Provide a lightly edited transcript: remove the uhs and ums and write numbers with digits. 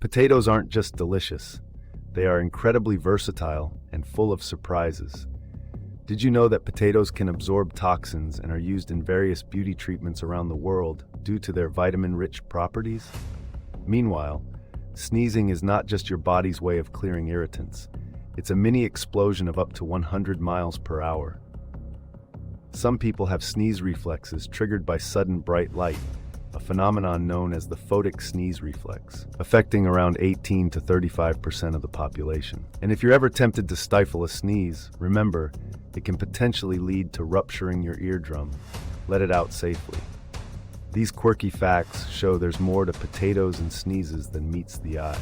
Potatoes aren't just delicious, they are incredibly versatile and full of surprises. Did you know that potatoes can absorb toxins and are used in various beauty treatments around the world due to their vitamin-rich properties? Meanwhile, sneezing is not just your body's way of clearing irritants. It's a mini explosion of up to 100 miles per hour. Some people have sneeze reflexes triggered by sudden bright light, a phenomenon known as the photic sneeze reflex, affecting around 18 to 35% of the population. And if you're ever tempted to stifle a sneeze, remember, it can potentially lead to rupturing your eardrum. Let it out safely. These quirky facts show there's more to potatoes and sneezes than meets the eye.